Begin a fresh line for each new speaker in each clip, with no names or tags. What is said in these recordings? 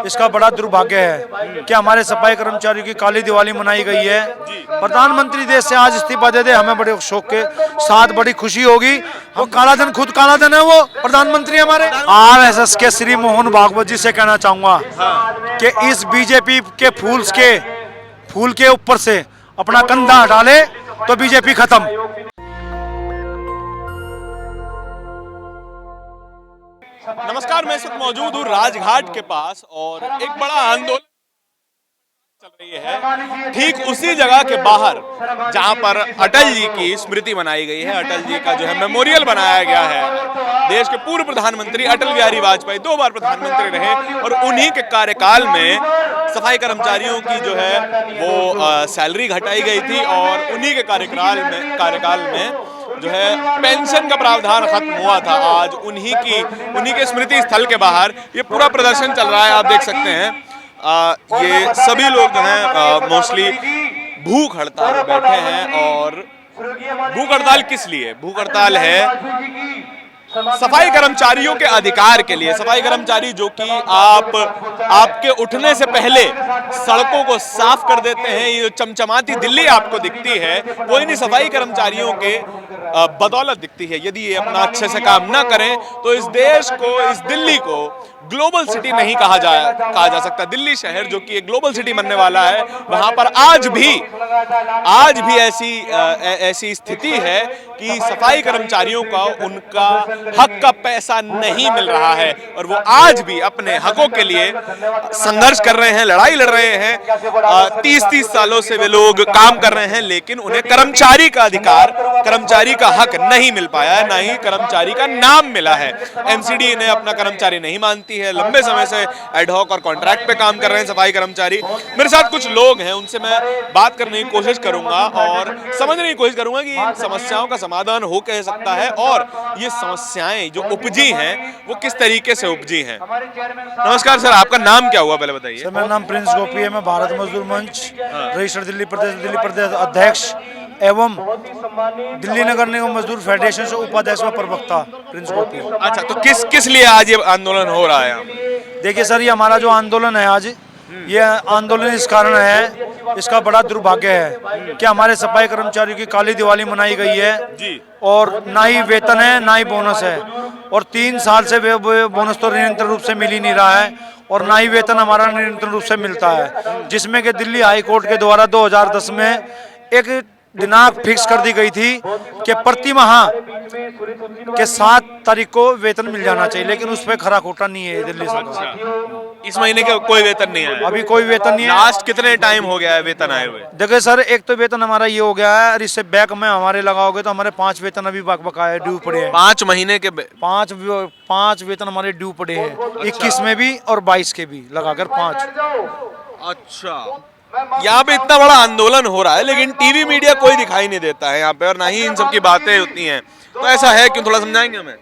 इसका बड़ा दुर्भाग्य है कि हमारे सफाई कर्मचारियों की काली दिवाली मनाई गई है। प्रधानमंत्री देश से आज इस्तीफा दे दे, हमें बड़े शौक के साथ बड़ी खुशी होगी। वो काला धन, खुद काला धन है वो प्रधानमंत्री हमारे। RSS के श्री मोहन भागवत जी से कहना चाहूंगा कि इस बीजेपी के फूल के ऊपर से अपना कंधा हटा ले तो बीजेपी खत्म।
नमस्कार, मैं इस वक्त मौजूद हूँ राजघाट के पास और एक बड़ा आंदोलन चल रही है ठीक उसी जगह के बाहर जहां पर अटल जी की स्मृति मनाई गई है। अटल जी का जो है मेमोरियल बनाया गया है। देश के पूर्व प्रधानमंत्री अटल बिहारी वाजपेयी 2 बार प्रधानमंत्री रहे और उन्हीं के कार्यकाल में सफाई कर्मचारियों की जो है वो सैलरी घटाई गई थी और उन्हीं के कार्यकाल में जो है पेंशन का प्रावधान खत्म हुआ था। आज उन्हीं के स्मृति स्थल के बाहर ये पूरा प्रदर्शन चल रहा है। आप देख सकते हैं ये सभी लोग जो हैं मोस्टली भूख हड़ताल में बैठे हैं। और भूख हड़ताल किस लिए? भूख हड़ताल है सफाई कर्मचारियों के अधिकार के लिए। सफाई कर्मचारी जो कि आपके उठने से पहले सड़कों को साफ कर देते हैं। ये चमचमाती दिल्ली आपको दिखती है वो इन्हीं सफाई कर्मचारियों के बदौलत दिखती है। यदि ये अपना अच्छे से काम ना करें तो इस देश को, इस दिल्ली को ग्लोबल सिटी नहीं कहा जा सकता। दिल्ली शहर जो कि एक ग्लोबल सिटी बनने वाला है, वहां पर आज भी ऐसी स्थिति है कि सफाई कर्मचारियों का उनका हक का पैसा नहीं मिल रहा है और वो आज भी अपने हकों के लिए संघर्ष कर रहे हैं, लड़ाई लड़ रहे हैं। 30 सालों से वे लोग काम कर रहे हैं लेकिन उन्हें कर्मचारी का अधिकार, कर्मचारी का हक नहीं मिल पाया है, ना ही कर्मचारी का नाम मिला है। MCD इन्हें अपना कर्मचारी नहीं मानती है। लंबे समय से एडहॉक और कॉन्ट्रैक्ट पे काम कर रहे हैं सफाई कर्मचारी। मेरे साथ कुछ लोग हैं, उनसे मैं बात करने की कोशिश करूंगा और समझने की कोशिश करूंगा कि समस्याओं का समाधान हो कह सकता है और ये समस्याएं जो उपजी हैं वो किस तरीके से उपजी हैं। नमस्कार सर, आपका नाम क्या हुआ पहले बताइए।
सर, मेरा नाम प्रिंस गोपी है। मैं भारत मजदूर मंच रजिस्टर्ड दिल्ली प्रदेश अध्यक्ष एवं दिल्ली नगर निगम मजदूर फेडरेशन से उपाध्यक्ष व प्रवक्ता प्रिंस गोपी।
अच्छा, तो किस लिए आज ये आंदोलन हो रहा है?
देखिए सर, ये हमारा जो आंदोलन है आज, ये आंदोलन इस कारण है, इसका बड़ा दुर्भाग्य है कि हमारे सफाई कर्मचारियों की काली दिवाली मनाई गई है जी। और ना ही वेतन है ना ही बोनस है और 3 साल से बोनस तो निरंतर रूप से मिल ही नहीं रहा है और ना ही वेतन हमारा निरंतर रूप से मिलता है, जिसमें कि दिल्ली हाई कोर्ट के द्वारा 2010 में एक दिनांक फिक्स कर दी गई थी कि प्रति माह के 7 तारीख को वेतन मिल जाना चाहिए, लेकिन उस पर खरा खोटा नहीं है दिल्ली सरकार।
इस महीने का कोई वेतन नहीं है?
अभी कोई वेतन नहीं है।
लास्ट कितने टाइम हो गया है वेतन आए हुए?
देखिए सर, एक तो वेतन हमारा ये हो गया है और इससे बैक में हमारे लगाओगे तो हमारे 5 वेतन अभी बकाया ड्यू पड़े हैं।
5 महीने के
5 वेतन हमारे ड्यू पड़े हैं। 21 में भी और 22 के भी लगाकर 5।
अच्छा, यहाँ पे इतना बड़ा आंदोलन हो रहा है लेकिन टीवी मीडिया कोई दिखाई नहीं देता है यहाँ पे और ना ही इन सब की बातें होती हैं, तो ऐसा है क्यों? थोड़ा समझाएंगे हमें।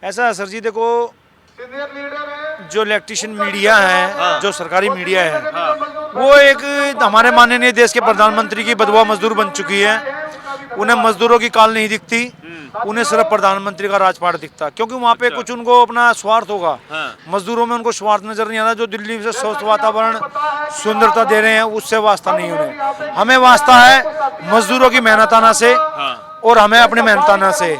ऐसा है सर जी, देखो जो इलेक्ट्रिशियन मीडिया है, जो सरकारी मीडिया है, वो एक हमारे माननीय देश के प्रधानमंत्री की बदवा मजदूर बन चुकी है। उन्हें मजदूरों की काल नहीं दिखती, उन्हें सिर्फ प्रधानमंत्री का राजपाट दिखता, क्योंकि वहाँ पे कुछ उनको अपना स्वार्थ होगा। मजदूरों में उनको स्वार्थ नजर नहीं आता। जो दिल्ली से स्वस्थ वातावरण, सुंदरता दे रहे हैं, उससे वास्ता नहीं उन्हें। हमें वास्ता है मजदूरों की मेहनताना से और हमें अपने मेहनताना से।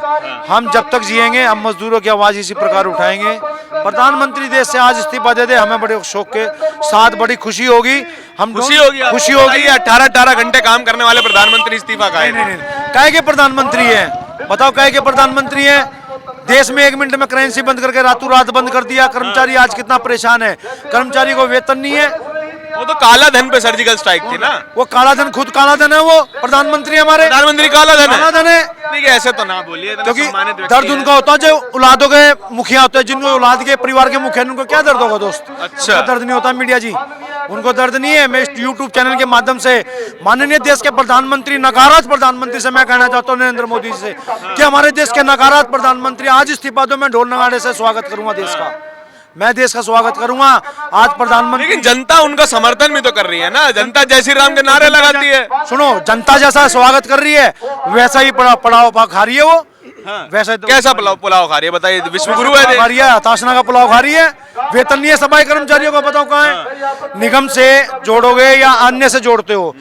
हम जब तक जिएंगे हम मजदूरों की आवाज इसी प्रकार उठाएंगे। प्रधानमंत्री देश से आज इस्तीफा दे दे, हमें बड़े शौक के साथ बड़ी खुशी होगी। हम खुशी होगी
18 घंटे काम करने वाले प्रधानमंत्री इस्तीफा का?
नहीं, काहे के प्रधानमंत्री है? बताओ काहे के प्रधानमंत्री है? देश में 1 मिनट में करेंसी बंद करके रातों रात बंद कर दिया। कर्मचारी आज कितना परेशान है। कर्मचारी को वेतन नहीं है।
वो तो काला धन पे सर्जिकल स्ट्राइक थी ना।
वो काला धन, खुद काला धन है वो प्रधानमंत्री हमारे।
प्रधानमंत्री काला धन है।
नहीं,
ऐसे तो ना बोलिए,
क्योंकि दर्द उनका होता है जो औलादों के मुखिया होते हैं, जिनको औलाद के परिवार के मुखिया, उनको क्या दर्द होगा दोस्त?
अच्छा,
दर्द नहीं होता मीडिया जी, उनको दर्द नहीं है। मैं यूट्यूब चैनल के माध्यम से माननीय देश के प्रधानमंत्री, नकारात्मक प्रधानमंत्री से मैं कहना चाहता हूँ, नरेंद्र मोदी से, कि हमारे देश के नकारात्मक प्रधानमंत्री आज इस्तीफा दो। मैं ढोल नगाड़े से स्वागत करूंगा देश का, मैं देश का स्वागत करूंगा आज प्रधानमंत्री।
लेकिन जनता उनका समर्थन भी तो कर रही है ना। जनता जय श्री राम के नारे लगाती है।
सुनो, जनता जैसा स्वागत कर रही है वैसा ही पुलाव खा रही है वो।
वैसे तो कैसा पुलाव खा रही है बताइए? विश्व गुरु है,
हताशना का पुलाव खा रही है। वेतन नहीं है सफाई कर्मचारियों का, बताओ कहाँ है? निगम से जोड़ोगे या अन्य से जोड़ते हो?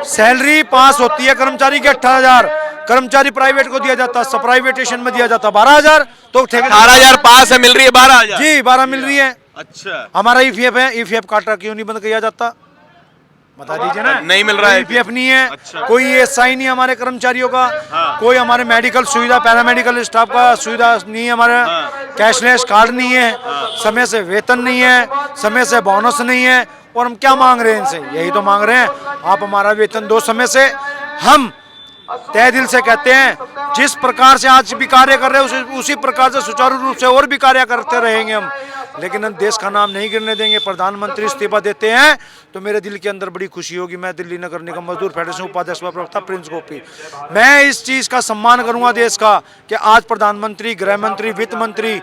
सैलरी पास होती है कर्मचारी की 18,000, कर्मचारी प्राइवेट को दिया जाता है, प्राइवेटेशन में दिया जाता 12,000, तो ठेकेदार
18,000 पास है, मिल रही है 12,000।
जी 12 मिल रही है।
अच्छा,
हमारा ईपीएफ है, ईपीएफ काटा क्यों नहीं बंद किया जाता? बता दीजिए ना।
नहीं मिल रहा है
ईपीएफ नहीं है।
अच्छा।
कोई एसआई नहीं हमारे कर्मचारियों का।
हाँ।
कोई हमारे मेडिकल सुविधा, पैरामेडिकल स्टाफ का सुविधा नहीं है हमारे। कैशलेस कार्ड नहीं है। समय से वेतन नहीं है, समय से बोनस नहीं है। और हम क्या मांग रहे हैं इनसे? यही तो मांग रहे हैं, आप हमारा वेतन दो समय से। हम तय दिल से कहते हैं जिस प्रकार से आज भी कार्य कर रहे हैं उसी प्रकार से सुचारू रूप से और भी कार्य करते रहेंगे हम, लेकिन हम देश का नाम नहीं गिरने देंगे। प्रधानमंत्री इस्तीफा देते हैं तो मेरे दिल के अंदर बड़ी खुशी होगी। मैं दिल्ली नगर निगम मजदूर फेडरेशन उपाध्यक्ष व प्रवक्ता प्रिंस गोपी, मैं इस चीज का सम्मान करूंगा देश का कि आज प्रधानमंत्री, गृह मंत्री, वित्त मंत्री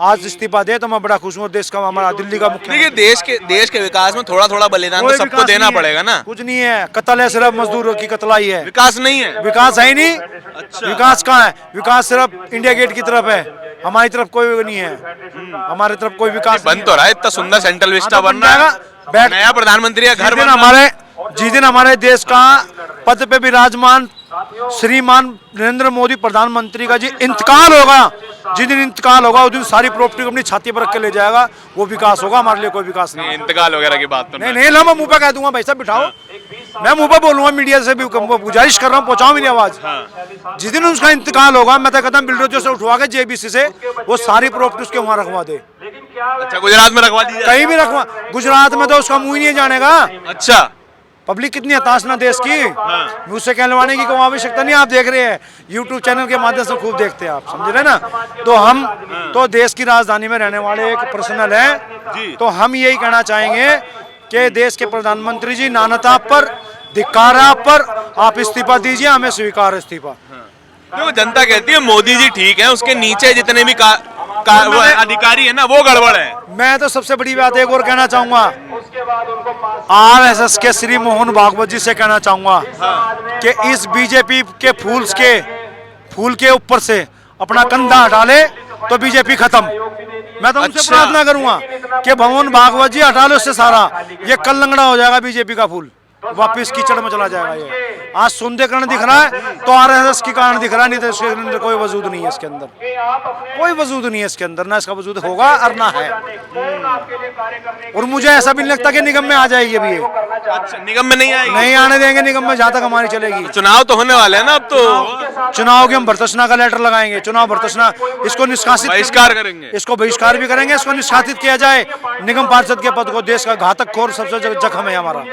आज इस्तीफा दे तो मैं बड़ा खुश हूँ। देश का, हमारा दिल्ली का मुख्य,
देखिए देश के विकास में थोड़ा थोड़ा बलिदान तो सबको देना पड़ेगा ना।
कुछ नहीं है, कत्ल है, सिर्फ मजदूरों की कतलाई है,
विकास नहीं है।
विकास है ही नहीं।
अच्छा।
विकास कहाँ है? विकास सिर्फ इंडिया गेट की तरफ है, हमारी तरफ कोई नहीं है। हमारी तरफ कोई विकास
बन तो रहा है, इतना सुंदर सेंट्रल विस्टा
हाँ, तो
बन रहा है,
बैठ-
नया प्रधानमंत्री का घर बन रहा है।
जिस दिन हमारे देश का पद पे विराजमान श्रीमान नरेंद्र मोदी प्रधानमंत्री का जी इंतकाल होगा, जिस दिन इंतकाल होगा उस दिन सारी प्रॉपर्टी को अपनी छाती पर रख के ले जाएगा, वो विकास होगा। हमारे लिए कोई विकास नहीं।
इंतकाल वगैरह की बात तो
नहीं नहीं, मैं मुंह पे कह दूंगा, भाई साहब बिठाओ, मैं मुंह पे बोलूंगा, मीडिया से भी गुजारिश कर रहा हूँ, पहुंचाओ मेरी आवाज। जिस दिन उसका इंतकाल होगा, मैं तो कहता हूँ बिल्डरों से उठवा के जेबीसी से वो सारी प्रॉपर्टी उसके वहां रखवा दे।
अच्छा, गुजरात में रखवा दीजिए।
कहीं भी रखवा, गुजरात में तो उसका मुंह ही नहीं जानेगा।
अच्छा,
पब्लिक कितनी हताश ना देश की, मुझसे कहलवाने की कोई आवश्यकता नहीं। आप देख रहे हैं यूट्यूब चैनल के माध्यम से खूब देखते हैं, आप समझ रहे ना। तो हम तो देश की राजधानी में रहने वाले एक पर्सनल है, तो हम यही कहना चाहेंगे कि देश के प्रधानमंत्री जी, नानता पर, धिक्कार आप पर, आप इस्तीफा दीजिए, हमें स्वीकार इस्तीफा।
देखो जनता कहती है मोदी जी ठीक है, उसके नीचे जितने भी वो अधिकारी है ना वो गड़बड़ है।
मैं तो सबसे बड़ी बात एक और कहना चाहूंगा, आरएसएस के श्री मोहन भागवत जी से कहना चाहूंगा कि इस बीजेपी के फूल के ऊपर से अपना कंधा हटा ले तो बीजेपी खत्म। मैं तो उनसे प्रार्थना करूंगा कि मोहन भागवत जी हटा लो उससे सारा, ये कल लंगड़ा हो जाएगा बीजेपी का फूल, वापिस कीचड़ में चला जाएगा। ये आज सुंदरीकरण दिख रहा है तो आरएसएस के कारण दिख रहा है, नहीं तो इसके अंदर कोई वजूद नहीं है। इसके अंदर कोई वजूद नहीं है, इसके अंदर ना इसका वजूद होगा और ना है। और मुझे ऐसा भी नहीं लगता कि निगम में आ जाएगी अभी ये।
अच्छा, निगम में नहीं आएगी?
नहीं आने देंगे निगम में जहाँ तक हमारी चलेगी।
चुनाव तो होने वाले हैं ना अब तो।
चुनाव की हम भर्त्सना का लेटर लगाएंगे, चुनाव भर्त्सना, इसको निष्कासित
बहिष्कार करेंगे,
इसको बहिष्कार भी करेंगे, इसको निष्कासित किया जाए निगम पार्षद के पद को। देश का घातक खोर सबसे जख्म है हमारा,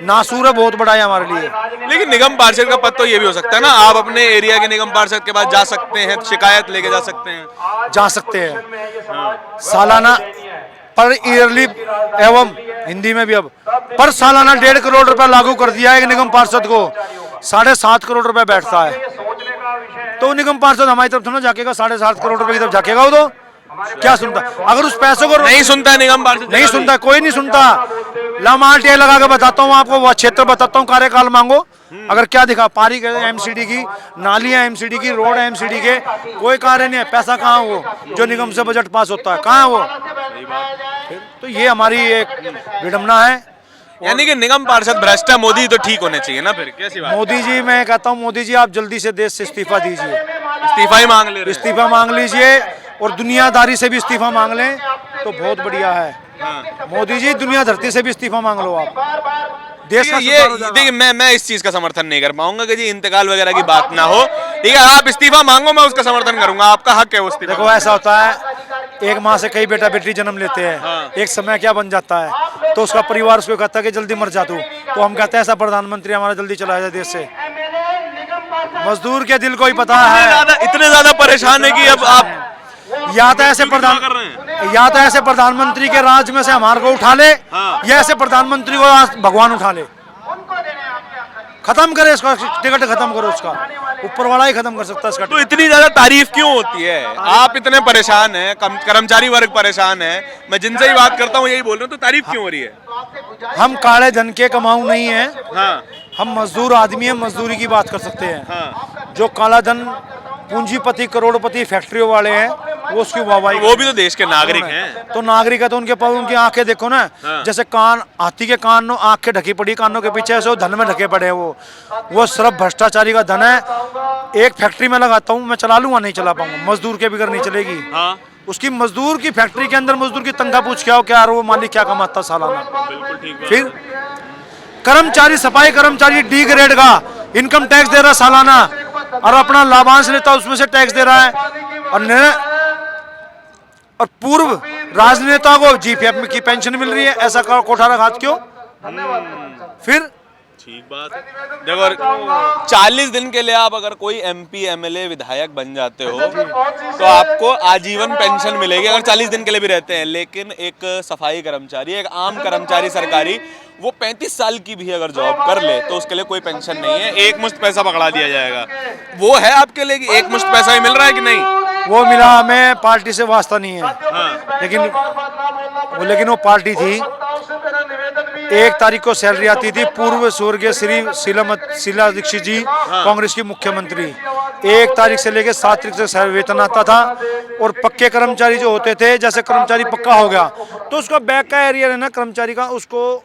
नासूर है, बहुत बड़ा है हमारे लिए।
लेकिन निगम पार्षद का पद तो ये भी हो सकता है ना, आप अपने एरिया के निगम पार्षद के पास जा सकते हैं, शिकायत लेके जा सकते हैं।
जा सकते हैं सालाना पर ईयरली एवं हिंदी में भी अब पर सालाना 1.5 करोड़ रुपए लागू कर दिया है। निगम पार्षद को 7.5 करोड़ रुपए बैठता है, तो निगम पार्षद हमारी तरफ थोड़ा झाकेगा, 7.5 करोड़ रुपए की तरफ झाकेगा। वो तो क्या सुनता, अगर उस पैसों को
नहीं सुनता है निगम पार्षद,
नहीं सुनता, कोई नहीं सुनता। लामाल लगा के बताता हूँ आपको, वह क्षेत्र बताता हूँ, कार्यकाल मांगो, अगर क्या दिखा, पारी एमसीडी की, नालियां एमसीडी की, रोड एमसीडी के, कोई कार्य नहीं है। पैसा कहाँ वो जो निगम से बजट पास होता है, कहाँ है वो? तो ये हमारी एक विडंबना है।
यानी कि निगम पार्षद भ्रष्ट है, मोदी तो ठीक होने चाहिए ना, फिर कैसी बात?
मोदी जी, मैं कहता हूँ मोदी जी आप जल्दी से देश से इस्तीफा दीजिए,
इस्तीफा ही मांग ले रहे हैं।
इस्तीफा मांग लीजिए और दुनियादारी से भी इस्तीफा मांग लें तो बहुत बढ़िया है। मोदी जी दुनिया धरती से भी इस्तीफा मांग लो आप, देश का
ये देखिए मैं इस चीज का समर्थन नहीं कर पाऊंगा कि जी इंतकाल वगैरह की बात ना हो। ठीक है, आप इस्तीफा मांगो, मैं उसका समर्थन करूंगा, आपका हक है वो इस्तीफा।
देखो ऐसा होता है, एक माँ से कई बेटा बेटी जन्म लेते हैं, एक समय क्या बन जाता है तो उसका परिवार उसको कहता है कि जल्दी मर जा तू, तो हम कहते हैं ऐसा प्रधानमंत्री हमारा जल्दी चला जाए देश से। मजदूर के दिल को ही पता है,
इतने ज्यादा परेशान है कि अब आप
या तो ऐसे प्रधानमंत्री के राज में से हमारे को उठा ले, या ऐसे प्रधानमंत्री को भगवान उठा ले, खत्म करे इसका, टिकट खत्म करो उसका, ऊपर वाला ही खत्म कर सकता है इसका।
तो इतनी ज्यादा तारीफ क्यों होती है? आप इतने परेशान हैं, कर्मचारी वर्ग परेशान है, मैं जिनसे ही बात करता हूँ यही बोल रहा हूँ, तो तारीफ क्यों हो रही है?
हम काले धन के कमाऊ नहीं है,
हाँ।
हम मजदूर आदमी है, मजदूरी की बात कर सकते हैं। जो काला धन पूंजीपति करोड़पति फैक्ट्रियों वाले हैं वो उसकी वाहवाही।
वो भी तो देश के नागरिक हैं।
तो नागरिक है तो उनकी आंखें देखो ना, जैसे कान, हाथी के कान, आंखें ढकी पड़ी कानों के पीछे, ऐसे वो धन में ढके पड़े हैं। वो सिर्फ भ्रष्टाचारी का धन है। एक फैक्ट्री में लगाता हूँ, मैं चला लूंगा, नहीं चला पाऊंगा, मजदूर के बगैर नहीं चलेगी। उसकी मजदूर की फैक्ट्री के अंदर मजदूर की तनख्वाह पूछ के आओ क्या वो मालिक क्या कमाता सालाना। फिर कर्मचारी, सफाई कर्मचारी डी ग्रेड का इनकम टैक्स दे रहा सालाना, और अपना लाभांश लेता उसमें से टैक्स दे रहा है। और पूर्व राजनेता को जीपीएफ की पेंशन मिल रही है, ऐसा कोठारा घात क्यों? फिर
ठीक बात है। देखो 40 दिन के लिए आप अगर कोई एमपी एमएलए विधायक बन जाते हो तो आपको आजीवन पेंशन मिलेगी अगर 40 दिन के लिए भी रहते हैं। लेकिन एक सफाई कर्मचारी, एक आम कर्मचारी सरकारी, वो 35 साल की भी अगर जॉब कर ले तो उसके लिए कोई पेंशन नहीं है, एक मुश्त पैसा पकड़ा दिया जाएगा। वो है आपके लिए कि एक मुश्त पैसा ही मिल रहा है कि नहीं?
वो मिला, हमें पार्टी से वास्ता नहीं है। लेकिन वो पार्टी थी, 1 तारीख को सैलरी आती थी। पूर्व स्वर्गीय श्री शीला दीक्षित जी, कांग्रेस की मुख्यमंत्री, 1 तारीख से लेकर 7 तारीख तक वेतन आता था। और पक्के कर्मचारी जो होते थे, जैसे कर्मचारी पक्का हो गया तो उसका बैक का एरिया है ना कर्मचारी का, उसको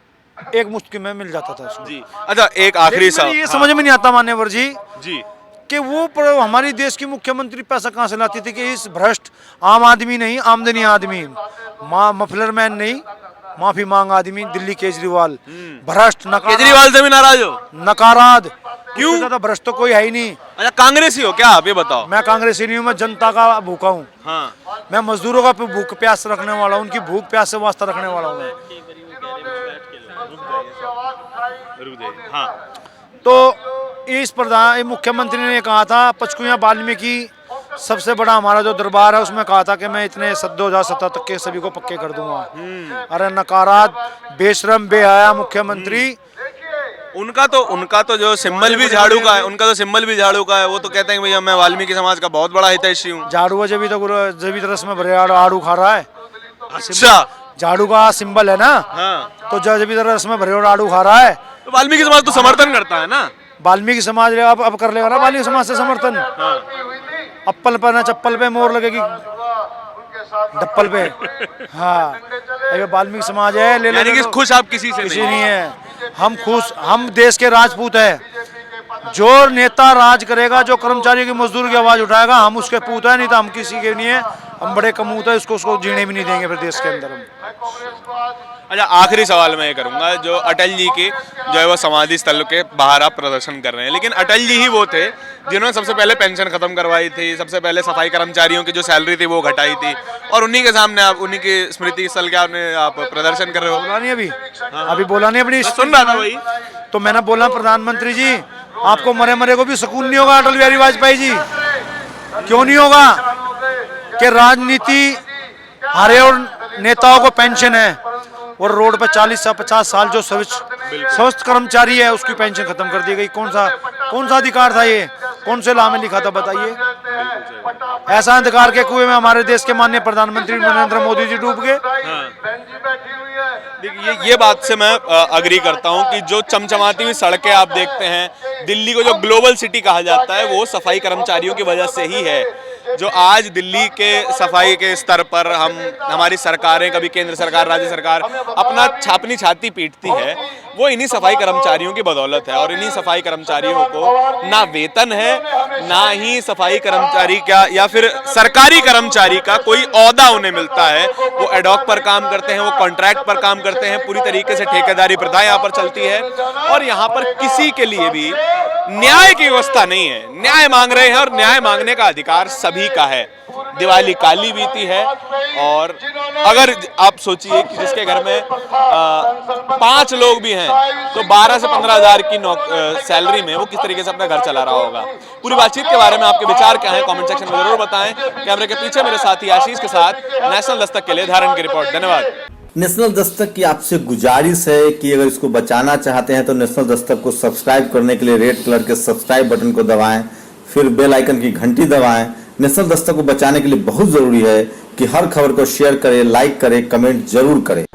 एक मुश्त में मिल जाता था उसको।
जी अच्छा, एक आखिरी सवाल
ये समझ में नहीं आता मान्यवर जी
जी
कि वो हमारी देश की मुख्यमंत्री पैसा कहाँ से लाती थी कि इस भ्रष्ट आम आदमी नहीं, आमदनी आदमी, मफलर मैन नहीं, माफी मांग आदमी, दिल्ली केजरीवाल भ्रष्ट,
केजरीवाल से भी नाराज हो?
नकाराद।
क्यों?
ज्यादा भ्रष्ट तो कोई है ही नहीं।
अच्छा, कांग्रेसी हो क्या आप? ये बताओ।
मैं कांग्रेसी नहीं हूँ, मैं जनता का भूखा हूँ।
हाँ।
मैं मजदूरों का भूख प्यास रखने वाला हूँ, उनकी भूख प्यास से वास्ता रखने वाला हूँ। हाँ। तो इस मुख्यमंत्री ने कहा था, पचकुया वाल्मीकि सबसे बड़ा हमारा जो दरबार है उसमें कहा था कि मैं इतने 2017 तक के सभी को पक्के कर दूंगा। अरे नकारात, बेशरम, बेहया मुख्यमंत्री।
उनका तो जो सिंबल भी झाड़ू का है, उनका तो सिंबल भी झाड़ू का है। वो तो कहते हैं भैया मैं वाल्मीकि समाज का बहुत बड़ा हितैषी हूँ।
झाड़ू जब भी रस में भरे आड़ू खा रहा है।
अच्छा,
झाड़ू का सिंबल है ना। हाँ। तो जब भी रस में भरे आड़ू खा रहा है
तो वाल्मीकि समाज तो समर्थन करता है ना।
वाल्मीकि समाज अब कर लेगा ना वाल्मीकि समाज से समर्थन। हाँ। अप्पल पर ना चप्पल पे मोर लगेगी डप्पल पे। हाँ, वाल्मीकि समाज है, ले
यानी कि खुश आप किसी से
नहीं है। हम खुश, हम देश के राजपूत है। जो नेता राज करेगा, जो कर्मचारी की मजदूर की आवाज उठाएगा, हम उसके पूत है, नहीं तो हम किसी के नहीं है। हम बड़े कमूत है, उसको जीने भी नहीं देंगे फिर देश के अंदर हम।
अच्छा, आखिरी सवाल मैं ये करूंगा, जो अटल जी की जो है वो समाधि स्थल के बाहर आप प्रदर्शन कर रहे हैं, लेकिन अटल जी ही वो थे जिन्होंने सबसे पहले पेंशन खत्म करवाई थी, सबसे पहले सफाई कर्मचारियों की जो सैलरी थी वो घटाई थी, और उन्हीं के सामने आप उन्हीं की स्मृति स्थल के आप प्रदर्शन कर रहे हो।
बोला नहीं अभी बोला नहीं अपनी,
सुन रहा था वही।
तो मैंने बोला प्रधानमंत्री जी आपको मरे को भी सुकून नहीं होगा अटल बिहारी वाजपेयी जी। क्यों नहीं होगा? कि राजनीति हरे और नेताओं को पेंशन है, और रोड पर 40 से 50 साल जो स्वस्थ कर्मचारी है उसकी पेंशन खत्म कर दी गई। कौन सा अधिकार था ये? कौन से लॉ में लिखा था बताइए? ऐसा अधिकार के कुएं में हमारे देश के माननीय प्रधानमंत्री नरेंद्र मोदी जी डूब गए।
ये बात से मैं अग्री करता हूं कि जो चमचमाती हुई सड़कें आप देखते हैं, दिल्ली को जो ग्लोबल सिटी कहा जाता है, वो सफाई कर्मचारियों की वजह से ही है। जो आज दिल्ली के सफाई के स्तर पर हमारी सरकारें, कभी केंद्र सरकार, राज्य सरकार अपनी छाती पीटती है, वो इन्हीं सफाई कर्मचारियों की बदौलत है। और इन्हीं सफाई कर्मचारियों को ना वेतन है, ना ही सफाई कर्मचारी का या फिर सरकारी कर्मचारी का कोई औहदा उन्हें मिलता है। वो एडॉक पर काम करते हैं, वो कॉन्ट्रैक्ट पर काम करते हैं, पूरी तरीके से ठेकेदारी प्रथा यहाँ पर चलती है, और यहाँ पर किसी के लिए भी न्याय की व्यवस्था नहीं है। न्याय मांग रहे हैं, और न्याय मांगने का अधिकार सभी का है। दिवाली काली बीती है, और अगर आप सोचिए कि जिसके घर में 5 लोग भी हैं तो 12 से 15 हज़ार की सैलरी में वो किस तरीके से अपना घर चला रहा होगा। पूरी बातचीत के बारे में आपके विचार क्या हैं कमेंट सेक्शन में जरूर बताएं। कैमरे के पीछे मेरे साथी आशीष के साथ नेशनल दस्तक के लिए धारण की रिपोर्ट। धन्यवाद।
नेशनल दस्तक की आपसे गुजारिश है कि अगर इसको बचाना चाहते हैं तो नेशनल दस्तक को सब्सक्राइब करने के लिए रेड कलर के सब्सक्राइब बटन को दबाएं, फिर बेल आइकन की घंटी दबाएं। नेशनल दस्तक को बचाने के लिए बहुत जरूरी है कि हर खबर को शेयर करें, लाइक करें, कमेंट जरूर करें।